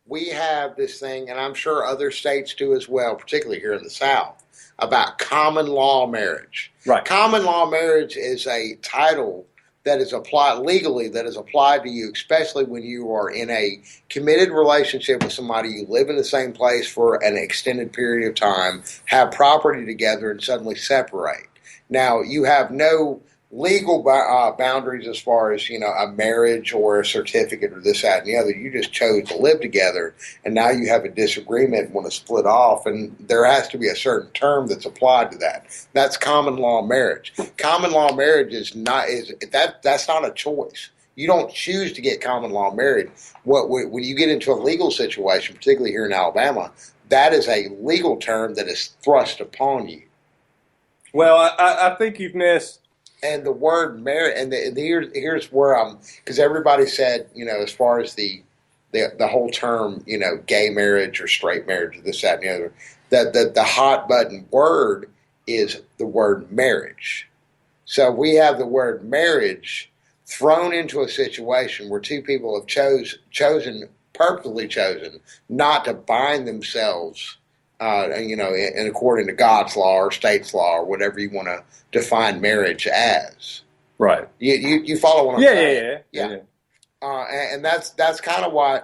we have this thing, and I'm sure other states do as well, particularly here in the South, about common law marriage. Right. Common law marriage is a title that is applied legally, that is applied to you, especially when you are in a committed relationship with somebody, you live in the same place for an extended period of time, have property together, and suddenly separate. Now, you have no legal boundaries as far as, a marriage or a certificate or this, that, and the other. You just chose to live together, and now you have a disagreement and want to split off, and there has to be a certain term that's applied to that. That's common law marriage. Common law marriage that's not a choice. You don't choose to get common law married. When you get into a legal situation, particularly here in Alabama, that is a legal term that is thrust upon you. Well, I think you've missed. And the word marriage, and here's where because everybody said, as far as the whole term, gay marriage or straight marriage, or this, that, and the other, that the hot button word is the word marriage. So we have the word marriage thrown into a situation where two people have purposely chosen not to bind themselves, and according to God's law or state's law or whatever you want to define marriage as. Right. You follow what I'm saying? Yeah. And that's kind of why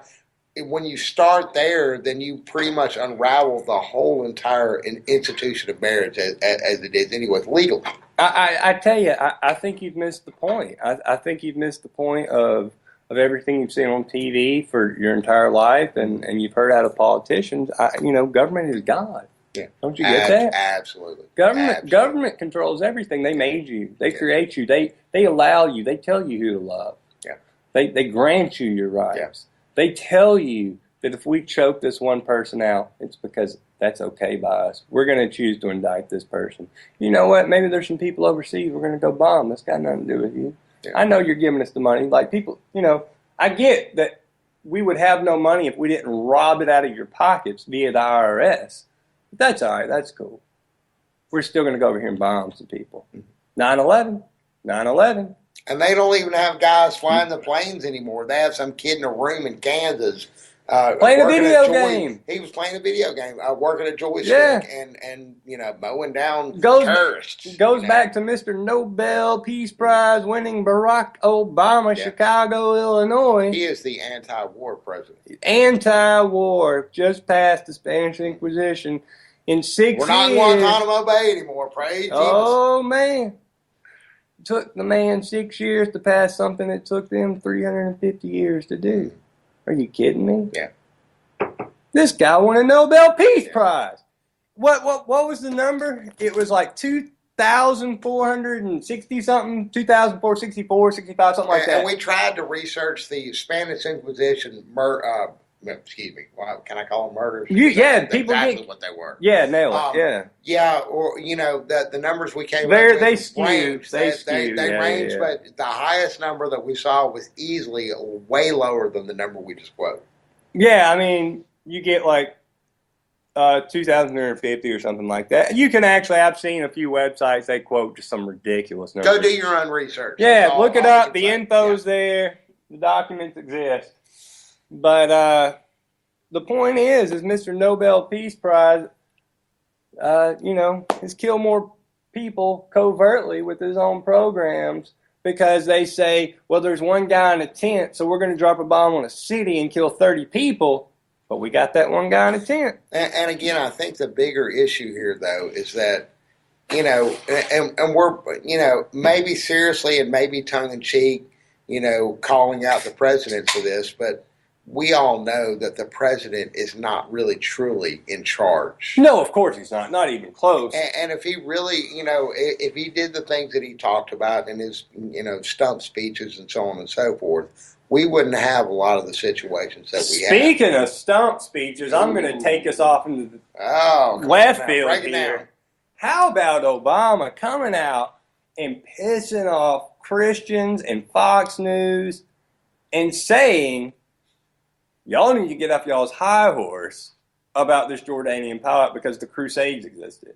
when you start there, then you pretty much unravel the whole entire institution of marriage as it is anyway, legally. I tell you, I think you've missed the point. I think you've missed the point of everything you've seen on TV for your entire life, and you've heard out of politicians. Government is God. Yeah. Don't you get that? Absolutely. Government controls everything. They made you. They create you. They allow you. They tell you who to love. Yeah. They grant you your rights. Yeah. They tell you that if we choke this one person out, it's because that's okay by us. We're going to choose to indict this person. You know what? Maybe there's some people overseas we're going to go bomb. That's got nothing to do with you. Yeah. I know you're giving us the money. Like people, I get that we would have no money if we didn't rob it out of your pockets via the IRS. But that's all right. That's cool. We're still going to go over here and bomb some people. 9/11. And they don't even have guys flying the planes anymore. They have some kid in a room in Kansas playing a video game. He was playing a video game, working a joystick and mowing down terrorists. Goes back to Mr. Nobel Peace Prize winning Barack Obama, Chicago, Illinois. He is the anti-war president. Anti-war. Just passed the Spanish Inquisition in 6 years. We're not in Guantanamo Bay anymore, praise Jesus. Oh, man. It took the man 6 years to pass something that took them 350 years to do. Are you kidding me? Yeah. This guy won a Nobel Peace Prize. What was the number? It was like 2,460 something, 2,464, 65, something like that. And we tried to research the Spanish Inquisition excuse me. Well, can I call them murders? People exactly get what they were. Yeah, nail it. Yeah, or the numbers we came up they with skew. range. They range, yeah. But the highest number that we saw was easily way lower than the number we just quoted. Yeah, I mean, you get like 2,250 or something like that. You can actually, I've seen a few websites, they quote just some ridiculous numbers. Go do your own research. Yeah, look it up. The info's there. The documents exist. But the point is Mr. Nobel Peace Prize, has killed more people covertly with his own programs because they say, well, there's one guy in a tent, so we're going to drop a bomb on a city and kill 30 people. But we got that one guy in a tent. And again, I think the bigger issue here, though, is that, and we're, maybe seriously and maybe tongue-in-cheek, calling out the president for this, but we all know that the president is not really truly in charge. No, of course he's not. Not even close. And if he really, if he did the things that he talked about in his, stump speeches and so on and so forth, we wouldn't have a lot of the situations that we have. Speaking of stump speeches, I'm going to take us off into the left field here. How about Obama coming out and pissing off Christians and Fox News and saying, y'all need to get off y'all's high horse about this Jordanian pilot because the Crusades existed.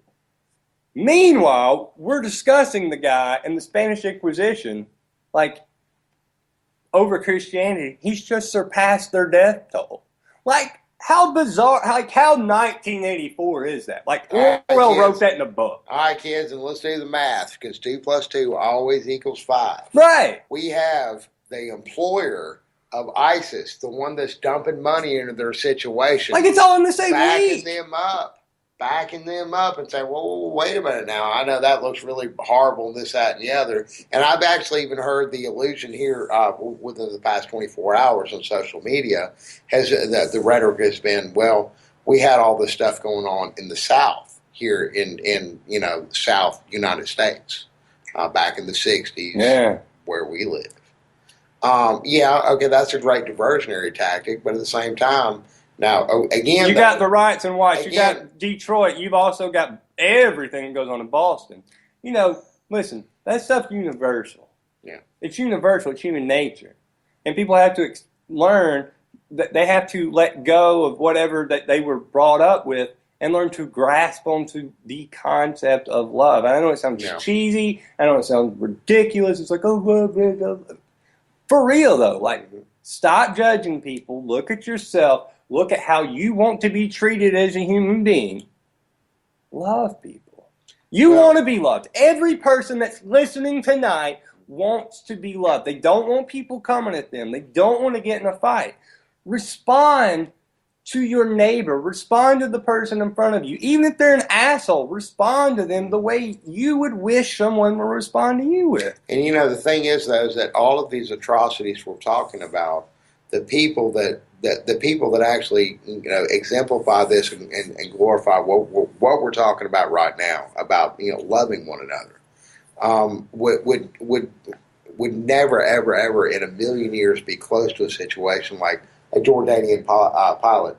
Meanwhile, we're discussing the guy in the Spanish Inquisition like over Christianity. He's just surpassed their death toll. Like, how bizarre, like how 1984 is that? Like, Orwell wrote that in a book. All right, kids, and let's do the math, because 2 plus 2 always equals 5. Right. We have the employer of ISIS, the one that's dumping money into their situation. Like it's all in the same league. Backing them up and saying, well, wait a minute now. I know that looks really horrible and this, that, and the other. And I've actually even heard the allusion here within the past 24 hours on social media that the rhetoric has been, well, we had all this stuff going on in the South here in South United States back in the 60s where we live. Okay, that's a great diversionary tactic, but at the same time, now, again... You got the riots and whites. You got Detroit. You've also got everything that goes on in Boston. Listen, that stuff's universal. Yeah. It's universal. It's human nature. And people have to learn that they have to let go of whatever that they were brought up with and learn to grasp onto the concept of love. And I know it sounds cheesy. I know it sounds ridiculous. It's like, oh, for real, though. Like, stop judging people. Look at yourself. Look at how you want to be treated as a human being. Love people. You want to be loved. Every person that's listening tonight wants to be loved. They don't want people coming at them. They don't want to get in a fight. Respond to your neighbor. Respond to the person in front of you. Even if they're an asshole, respond to them the way you would wish someone would respond to you with. And the thing is, though, is that all of these atrocities we're talking about, the people that actually exemplify this and glorify what we're talking about right now about loving one another would never ever in a million years be close to a situation like a Jordanian pilot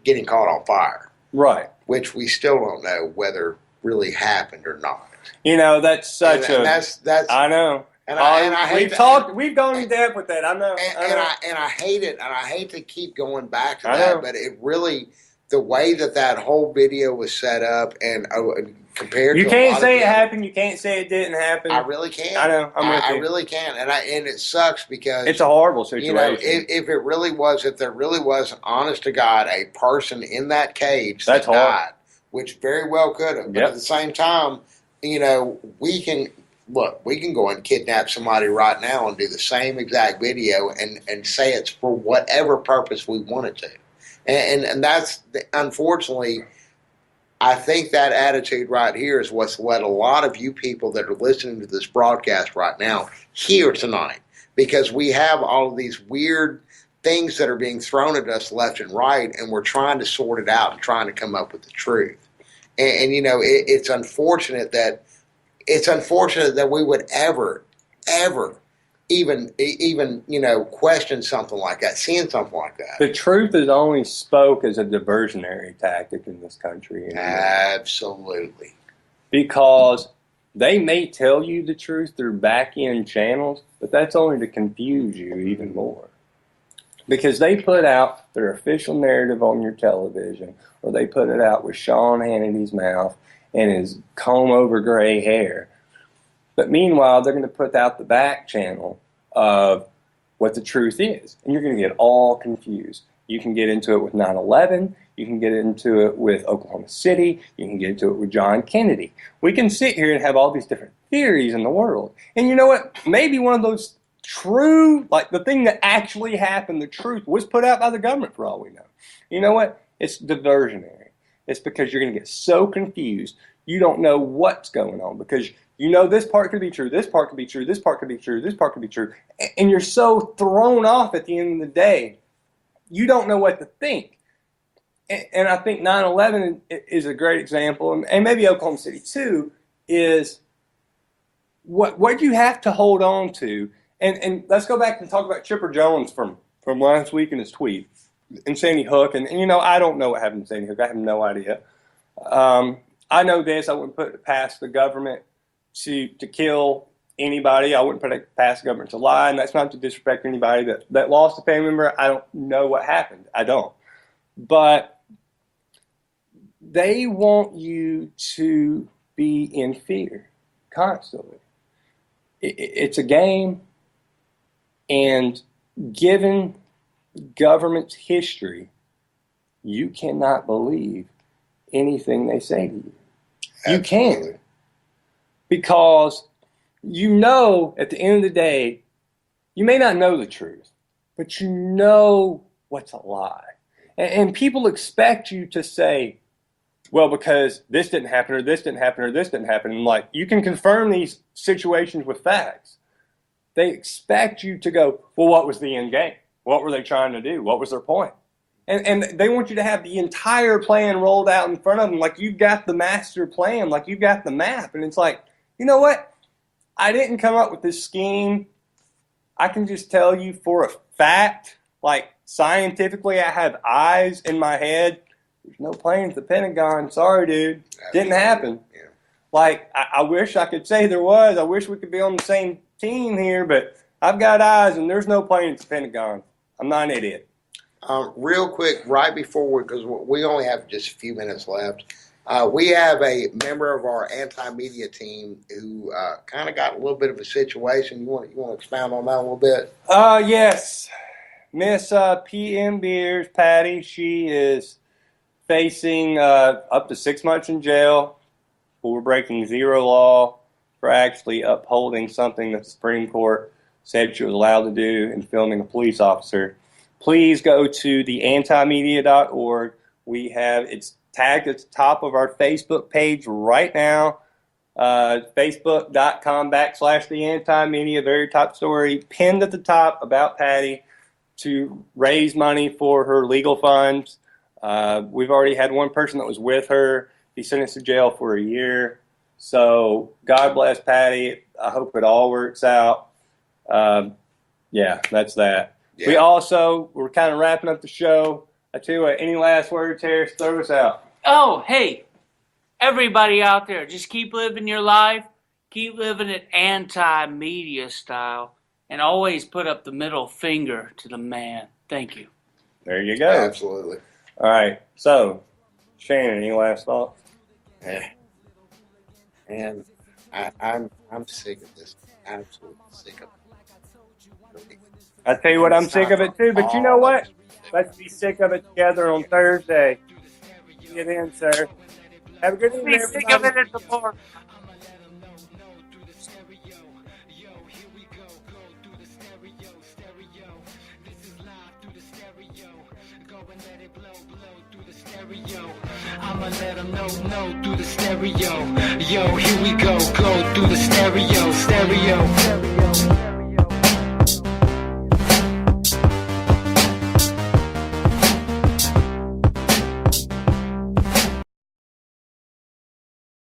getting caught on fire, right? Which we still don't know whether really happened or not. That's such that's I know. And I hate we've gone in depth with that. I know. And I hate it. And I hate to keep going back to that. But it really, the way that whole video was set up and compared to you can't say it happened. You can't say it didn't happen. I really can't. I know. I really can't. And it sucks because it's a horrible situation. If there really was, honest to God, a person in that cage that died, which very well could have. But at the same time, we can go and kidnap somebody right now and do the same exact video and say it's for whatever purpose we want it to. And that's, unfortunately, I think that attitude right here is what's led a lot of you people that are listening to this broadcast right now here tonight. Because we have all of these weird things that are being thrown at us left and right, and we're trying to sort it out and trying to come up with the truth. And you know, it's unfortunate that we would ever even you know, question something like that, seeing something like that. The truth is only spoke as a diversionary tactic in this country anymore. Absolutely. Because they may tell you the truth through back-end channels, but that's only to confuse you even more. Because they put out their official narrative on your television, or they put it out with Sean Hannity's mouth and his comb-over gray hair. But meanwhile, they're going to put out the back channel of what the truth is. And you're going to get all confused. You can get into it with 9/11. You can get into it with Oklahoma City. You can get into it with John Kennedy. We can sit here and have all these different theories in the world. And you know what? Maybe one of those true, like the thing that actually happened, the truth, was put out by the government for all we know. You know what? It's diversionary. It's because you're going to get so confused. You don't know what's going on because you know this part could be true, this part could be true, this part could be true, this part could be true. And you're so thrown off at the end of the day, you don't know what to think. And I think 9/11 is a great example, and maybe Oklahoma City too, is what you have to hold on to. And let's go back and talk about Chipper Jones from last week in his tweet, and Sandy Hook. And you know, I don't know what happened to Sandy Hook. I have no idea. I know this. I wouldn't put it past the government to kill anybody. I wouldn't put it past the government to lie. And that's not to disrespect anybody that lost a family member. I don't know what happened. I don't. But they want you to be in fear constantly. It's a game. And given government's history, you cannot believe anything they say to you. You can't. Because you know at the end of the day, you may not know the truth, but you know what's a lie. And people expect you to say, well, because this didn't happen, or this didn't happen, or this didn't happen. And like, you can confirm these situations with facts. They expect you to go, well, what was the end game? What were they trying to do? What was their point? And they want you to have the entire plan rolled out in front of them, like you've got the master plan, like you've got the map. And it's like, you know what? I didn't come up with this scheme. I can just tell you for a fact, like scientifically, I have eyes in my head. There's no planes at the Pentagon. Sorry, dude. Didn't happen. Yeah. Like, I wish I could say there was. I wish we could be on the same team here, but I've got eyes and there's no plane at the Pentagon. I'm not an idiot. Real quick, right before because we only have just a few minutes left, we have a member of our anti-media team who kind of got a little bit of a situation. You want to expound on that a little bit? Yes. Miss PM Beers, Patty, she is facing up to 6 months in jail for breaking zero law, for actually upholding something that the Supreme Court said she was allowed to do in filming a police officer. Please go to theantimedia.org. We have it's tagged at the top of our Facebook page right now. Facebook.com/theantimedia, very top story, pinned at the top about Patty to raise money for her legal funds. We've already had one person that was with her. He sentenced to jail for a year. So God bless Patty. I hope it all works out. Yeah, that's that. Yeah. We're kind of wrapping up the show. I tell you what, any last words, Harris? Throw us out. Oh, hey, everybody out there, just keep living your life. Keep living it anti-media style. And always put up the middle finger to the man. Thank you. There you go. Absolutely. All right. So, Shannon, any last thoughts? And I'm sick of this. Absolutely sick of it. I tell you what, I'm sick of it too. But you know what? Let's be sick of it together on Thursday. Get in, sir. Have a good evening, everybody. Sick of it at the bar. I'ma let them know through the stereo. Yo, here we go through the stereo.